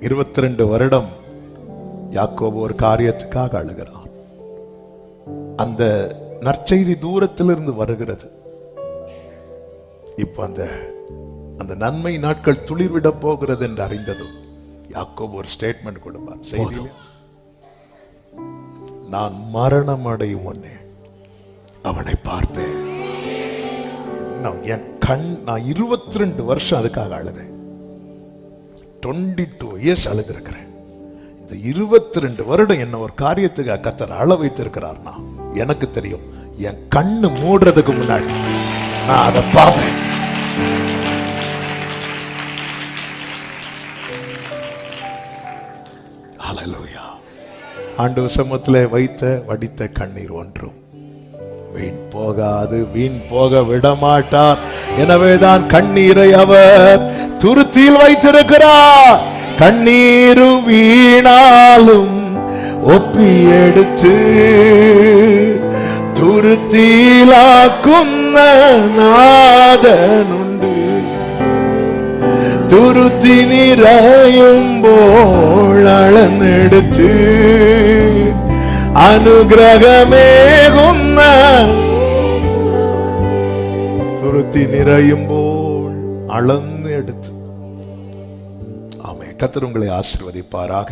22 வருடம் யாக்கோபு ஒரு காரியத்துக்காக அழுகிறான். அந்த நற்செய்தி தூரத்திலிருந்து வருகிறது. இப்ப அந்த நன்மை நாட்கள் துளிர்விட போகிறது என்று அறிந்ததும் யாக்கோபு ஒரு ஸ்டேட்மெண்ட் கொடுப்பார். செய்தி, நான் மரணம் அடையும் முன்னே அவனை பார்ப்பேன். என் கண், நான் 22 வருஷம் அதுக்காக அழுதேன். 22 இயர்ஸ் அழுதிருக்கிறேன். இந்த 22 வருடம் என்ன ஒரு காரியத்துக்கு கர்த்தர் அழ வைத்திருக்கிறார்னா எனக்கு தெரியும். என் கண்ணு மூடுறதுக்கு முன்னாடி நான் அதை பார்ப்பேன். ஹல்லேலூயா. ஆண்டவர் சமூகத்திலே வைத்த வடித்த கண்ணீர் ஒன்றும் வீண் போகாது, வீண் போக விடமாட்டார். எனவேதான் கண்ணீரை அவர் துருத்தியில் வைத்திருக்கிறார். கண்ணீரும் வீணாலும் ஒப்பி எடுத்து துருத்தியிலாக்கும் நாதனுண்டு. துருத்தி நிறையும் போல் அளந்தெடுத்து அனுகிரகமேகும். துருத்தி நிறையும் போல் அளந்து எடுத்து. ஆமென். கர்த்தர் உங்களை ஆசீர்வதிப்பாராக.